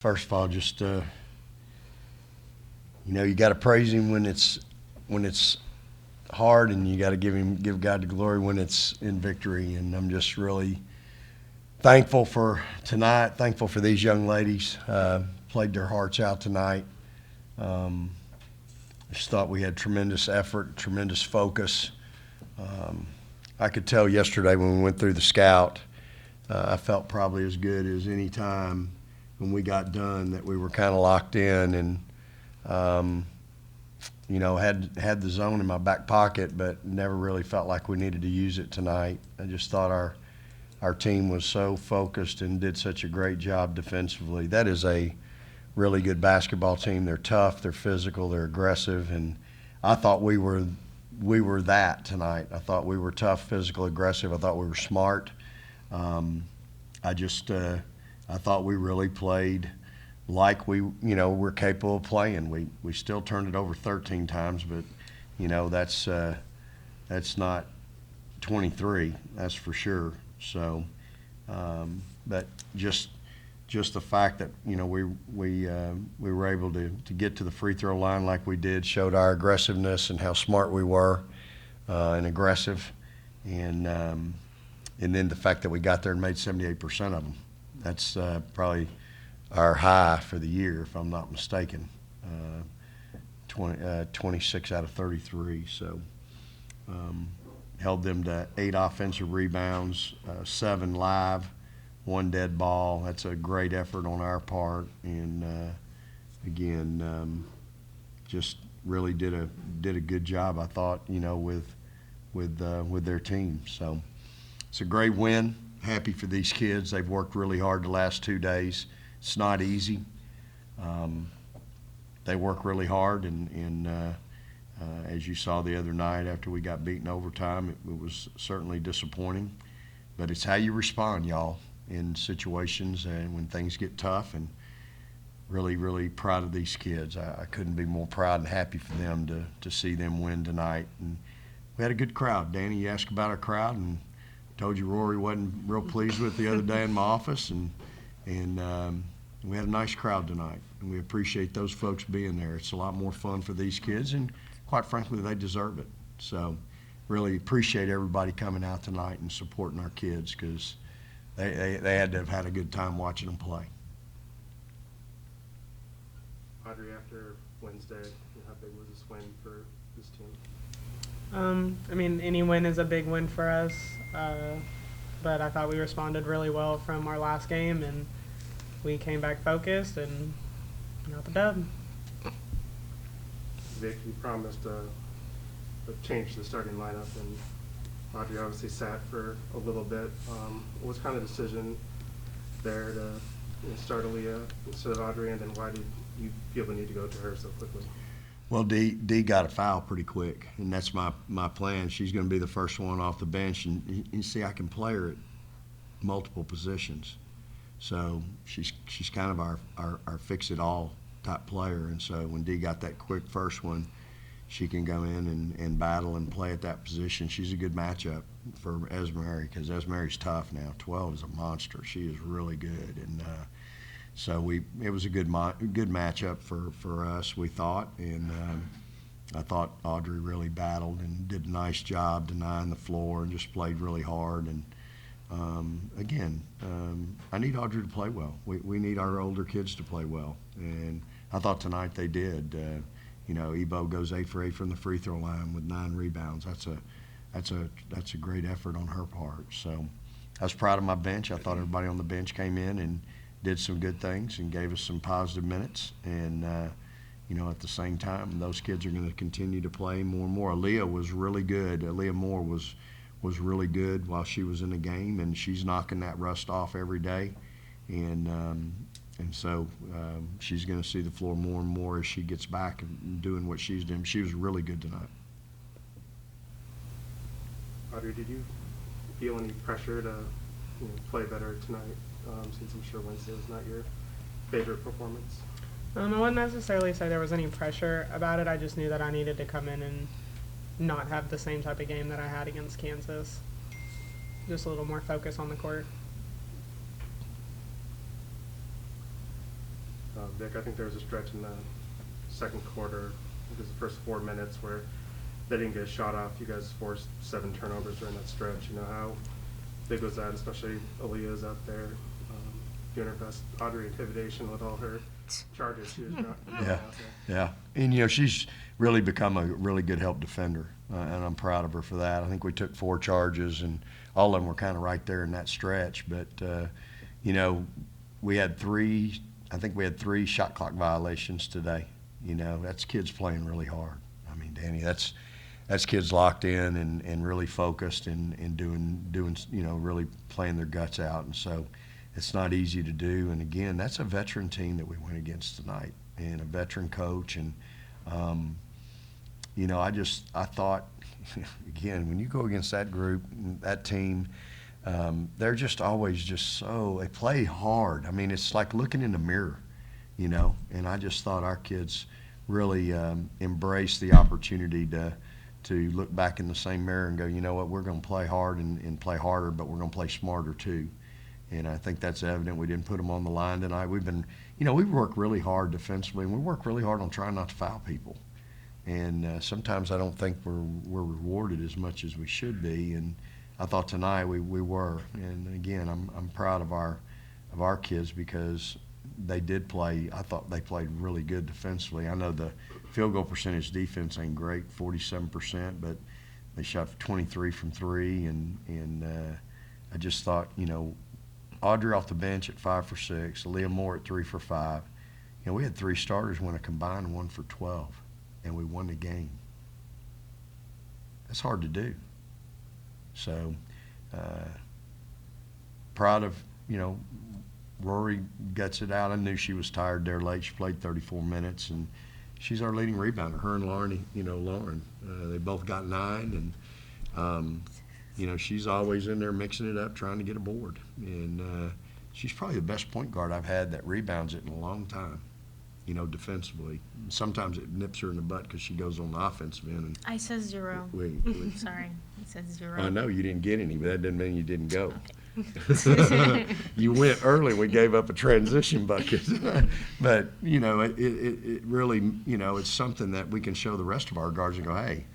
First of all, just you got to praise him when it's hard, and you got to give God the glory when it's in victory. And I'm just really thankful for tonight. Thankful for these young ladies. Played their hearts out tonight. Just thought we had tremendous effort, tremendous focus. I could tell yesterday when we went through the scout, I felt probably as good as any time when we got done that we were kind of locked in and, had the zone in my back pocket, but never really felt like we needed to use it tonight. I just thought our team was so focused and did such a great job defensively. That is a really good basketball team. They're tough, they're physical, they're aggressive, and I thought we were that tonight. I thought we were tough, physical, aggressive. I thought we were smart. I thought we really played like we're capable of playing. We still turned it over 13 times, but that's not 23. That's for sure. So, but just the fact that we were able to get to the free throw line like we did showed our aggressiveness and how smart we were and aggressive, and then the fact that we got there and made 78% of them. That's probably our high for the year, if I'm not mistaken. 26 out of 33. So held them to 8 offensive rebounds, 7 live, 1 dead ball. That's a great effort on our part, and again, just really did a good job, I thought, with their team. So it's a great win. Happy for these kids. They've worked really hard the last 2 days. It's not easy. They work really hard, and as you saw the other night after we got beaten overtime, it was certainly disappointing. But it's how you respond, y'all, in situations and when things get tough, and really, really proud of these kids. I couldn't be more proud and happy for them to see them win tonight. And we had a good crowd. Danny, you asked about our crowd, and told you Rory wasn't real pleased with it the other day in my office, and we had a nice crowd tonight, and we appreciate those folks being there. It's a lot more fun for these kids, and quite frankly, they deserve it. So really appreciate everybody coming out tonight and supporting our kids, because they had to have had a good time watching them play. Audrey, after Wednesday, how big was this win for this team? Any win is a big win for us, but I thought we responded really well from our last game, and we came back focused and got the dub. Vic, you promised a change to the starting lineup, and Audrey obviously sat for a little bit. What was kind of the decision there to start Aaliyah instead of Audrey, and then why did you feel the need to go to her so quickly? Well, Dee got a foul pretty quick, and that's my plan. She's going to be the first one off the bench, and you see I can play her at multiple positions. So she's kind of our fix-it-all type player, and so when Dee got that quick first one, she can go in and battle and play at that position. She's a good matchup for Esmeri, because Esmeri's tough now. 12 is a monster. She is really good, and so it was a good matchup for us, we thought, and I thought Audrey really battled and did a nice job denying the floor and just played really hard. And again, I need Audrey to play well. We need our older kids to play well, and I thought tonight they did. Ebo goes 8 for 8 from the free throw line with 9 rebounds. That's a great effort on her part. So I was proud of my bench. I thought everybody on the bench came in and did some good things and gave us some positive minutes. And, at the same time, those kids are going to continue to play more and more. Aaliyah was really good. Aaliyah Moore was really good while she was in the game, and she's knocking that rust off every day. And so she's going to see the floor more and more as she gets back and doing what she's doing. She was really good tonight. Audrey, did you feel any pressure to play better tonight, since I'm sure Wednesday was not your favorite performance? I wouldn't necessarily say there was any pressure about it. I just knew that I needed to come in and not have the same type of game that I had against Kansas. Just a little more focus on the court. Vic, I think there was a stretch in the second quarter, because the first 4 minutes where they didn't get a shot off. You guys forced 7 turnovers during that stretch. You know, how big was that, especially Aaliyah's out there doing her best Audrey intimidation with all her charges she was out Yeah, there. yeah. And, you know, she's really become a really good help defender, and I'm proud of her for that. I think we took 4 charges, and all of them were kind of right there in that stretch. But, you know, we had 3 shot clock violations today. You know, that's kids playing really hard. I mean, Danny, that's kids locked in and really focused and doing, you know, really playing their guts out. And so it's not easy to do. And again, that's a veteran team that we went against tonight, and a veteran coach. And, you know, I thought, again, when you go against that group, that team, they're just always they play hard. I mean, it's like looking in the mirror, you know. And I just thought our kids really embraced the opportunity to look back in the same mirror and go, you know what, we're going to play hard and play harder, but we're going to play smarter too. And I think that's evident. We didn't put them on the line tonight. We've worked really hard defensively, and we work really hard on trying not to foul people. And sometimes I don't think we're rewarded as much as we should be. And I thought tonight we were. And again, I'm proud of our kids, because they did play. I thought they played really good defensively. I know the field goal percentage defense ain't great, 47%, but they shot 23 from 3, and I just thought, you know, Audrey off the bench at 5 for 6, Aaliyah Moore at 3 for 5. You know, we had 3 starters win a combined 1 for 12, and we won the game. That's hard to do. So, proud of, you know, Rory guts it out. I knew she was tired there late. She played 34 minutes, and she's our leading rebounder. Her and Lauren, they both got 9, and you know, she's always in there mixing it up, trying to get a board. And she's probably the best point guard I've had that rebounds it in a long time, you know, defensively. Sometimes it nips her in the butt because she goes on the offensive end. And I said 0. Sorry, I said 0. I know you didn't get any, but that doesn't mean you didn't go. Okay. You went early. We gave up a transition bucket. But, you know, it really, you know, it's something that we can show the rest of our guards and go, hey,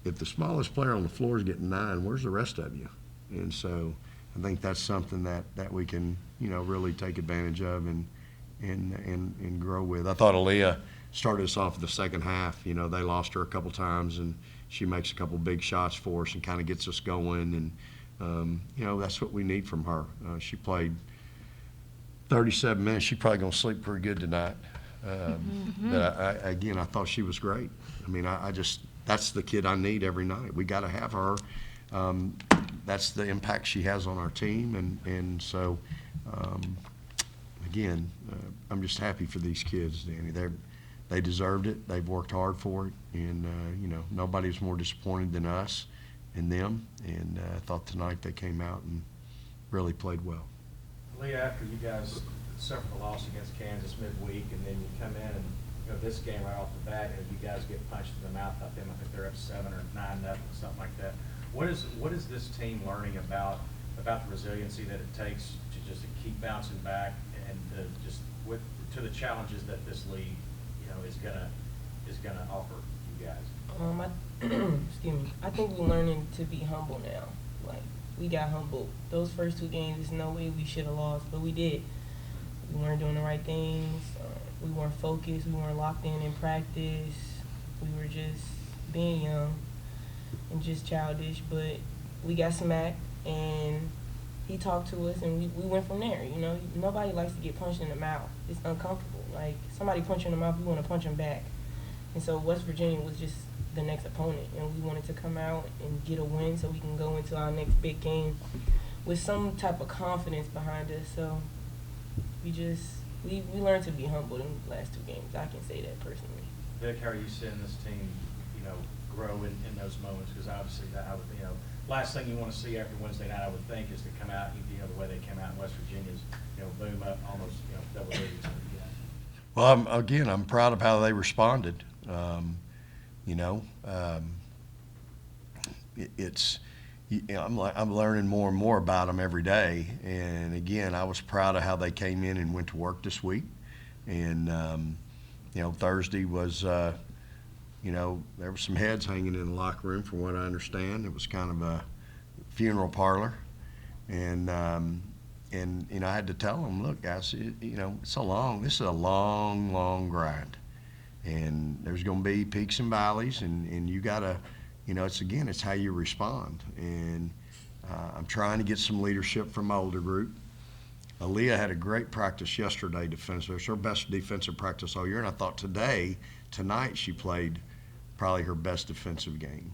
if the smallest player on the floor is getting 9, where's the rest of you? And so I think that's something that we can, you know, really take advantage of and grow with. I thought Aaliyah started us off the second half. You know, they lost her a couple times, and she makes a couple big shots for us and kind of gets us going. And, you know, that's what we need from her. She played 37 minutes. She's probably going to sleep pretty good tonight. But, I thought she was great. I mean, that's the kid I need every night. We got to have her. That's the impact she has on our team. And so, again, I'm just happy for these kids, Danny. They deserved it. They've worked hard for it. And, you know, nobody's more disappointed than us and them. And I thought tonight they came out and really played well. Leah, after you guys suffered the loss against Kansas midweek, and then you come in and, you know, this game right off the bat, and you guys get punched in the mouth by them. I think they're up 7 or 9-0, something like that. What is this team learning about the resiliency that it takes to just keep bouncing back and to the challenges that this league, you know, is gonna offer you guys? Excuse me. I think we're learning to be humble now. Like, we got humbled. Those first 2 games, there's no way we should have lost, but we did. We weren't doing the right things. We weren't focused. We weren't locked in practice. We were just being young and just childish. But we got smacked, and he talked to us, and we went from there. You know, nobody likes to get punched in the mouth. It's uncomfortable. Like, somebody punch you in the mouth, we want to punch them back. And so West Virginia was just the next opponent, and we wanted to come out and get a win so we can go into our next big game with some type of confidence behind us. So we learned to be humble in the last 2 games. I can say that personally. Vic, how are you seeing this team, you know, grow in those moments? Because obviously, you know, last thing you want to see after Wednesday night, I would think, is to come out, you know, the way they came out in West Virginia's, you know, boom up almost, you know, double digits. Well, I'm proud of how they responded. You know, I'm learning more and more about them every day. And again, I was proud of how they came in and went to work this week And, Thursday was, there were some heads hanging in the locker room from what I understand. It was kind of a funeral parlor. And I had to tell them, look, guys, this is a long, long grind. And there's going to be peaks and valleys, and you got to, it's how you respond. And I'm trying to get some leadership from my older group. Aaliyah had a great practice yesterday defensively. It was her best defensive practice all year, and I thought tonight she played probably her best defensive game.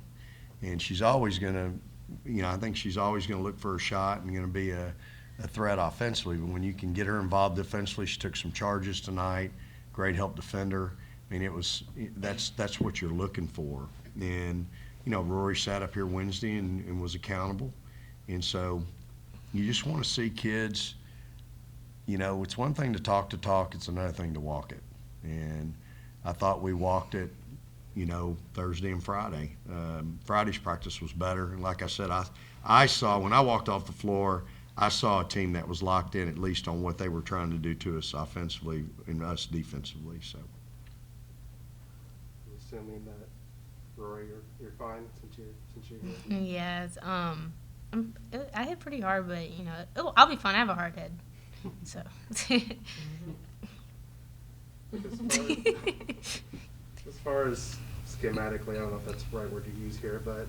And she's always going to, I think she's always going to look for a shot and going to be a threat offensively. But when you can get her involved defensively, she took some charges tonight, great help defender. I mean, that's what you're looking for. And, Rory sat up here Wednesday and was accountable. And so you just want to see kids, it's one thing to talk, it's another thing to walk it. And I thought we walked it, Thursday and Friday. Friday's practice was better. And like I said, I saw, when I walked off the floor, I saw a team that was locked in at least on what they were trying to do to us offensively and us defensively. So. Assuming that, Rory, you're fine since you're here. Yes. I hit pretty hard, but I'll be fine. I have a hard head, so. As far as schematically, I don't know if that's the right word to use here, but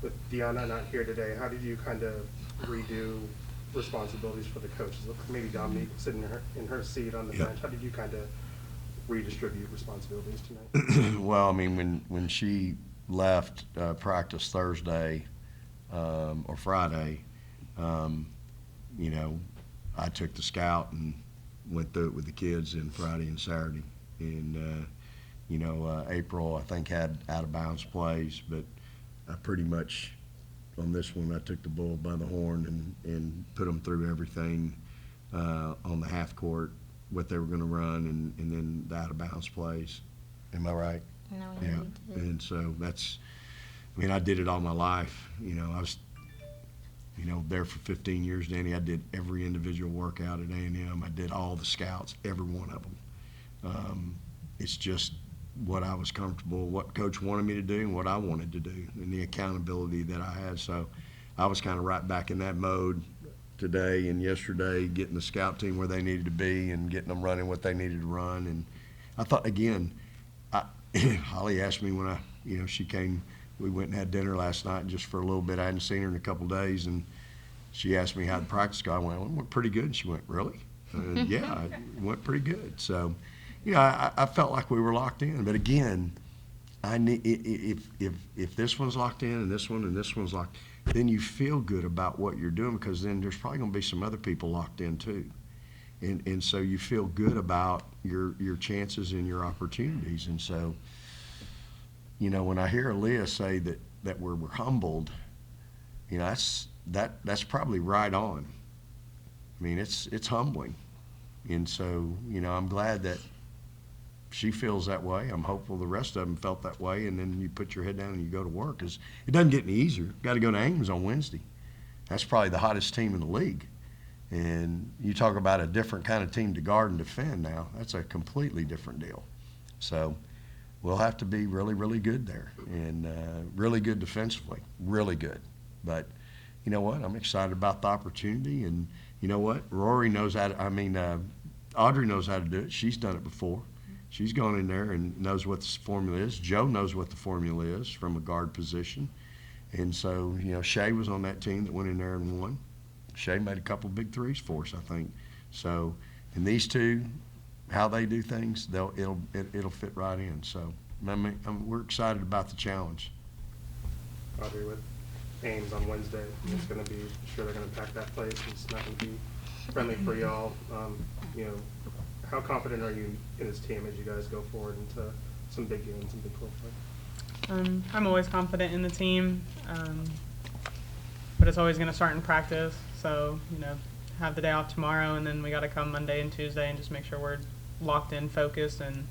with Deanna not here today, how did you kind of redo responsibilities for the coaches? Maybe Dominique sitting in her seat on the bench. How did you kind of redistribute responsibilities tonight? Well, I mean, when she left practice Thursday or Friday, I took the scout and went through it with the kids in Friday and Saturday. And, April, I think, had out-of-bounds plays, but I pretty much, on this one, I took the bull by the horn and put them through everything on the half court, what they were going to run, and then the out-of-bounds plays. Am I right? No, Yeah. you did. And so I did it all my life. I was, there for 15 years, Danny. I did every individual workout at A&M. I did all the scouts, every one of them. It's just what I was comfortable, what Coach wanted me to do, and what I wanted to do, and the accountability that I had. So I was kind of right back in that mode today and yesterday, getting the scout team where they needed to be and getting them running what they needed to run. And I thought, again, Holly asked me when she came, we went and had dinner last night just for a little bit. I hadn't seen her in a couple of days, and she asked me how the practice go. I went, well, it went pretty good. And she went, really? Yeah, it went pretty good. So, I felt like we were locked in. But again, if this one's locked in and this one's locked, then you feel good about what you're doing, because then there's probably going to be some other people locked in too. And so you feel good about your chances and your opportunities. And so, when I hear Aaliyah say that we're humbled, that's probably right on. I mean, it's humbling. And so, I'm glad that she feels that way. I'm hopeful the rest of them felt that way. And then you put your head down and you go to work. 'Cause it doesn't get any easier. Got to go to Ames on Wednesday. That's probably the hottest team in the league. And you talk about a different kind of team to guard and defend now. That's a completely different deal. So we'll have to be really, really good there, and really good defensively, really good. But you know what? I'm excited about the opportunity, and you know what? Rory knows how to, Audrey knows how to do it. She's done it before. She's gone in there and knows what the formula is. Joe knows what the formula is from a guard position. And so, Shay was on that team that went in there and won. Shay made a couple big threes for us, I think. So, and these two, how they do things, it'll fit right in. So, we're excited about the challenge. Audrey, with Ames on Wednesday, it's going to be, sure they're going to pack that place. It's not going to be friendly for y'all. How confident are you in this team as you guys go forward into some big games and big 12 play? I'm always confident in the team, but it's always going to start in practice. So, have the day off tomorrow, and then we got to come Monday and Tuesday and just make sure we're locked in, focused, and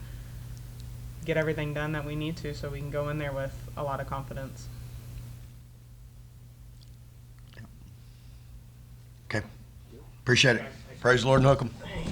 get everything done that we need to, so we can go in there with a lot of confidence. Okay. Appreciate it. Praise the Lord and hook 'em.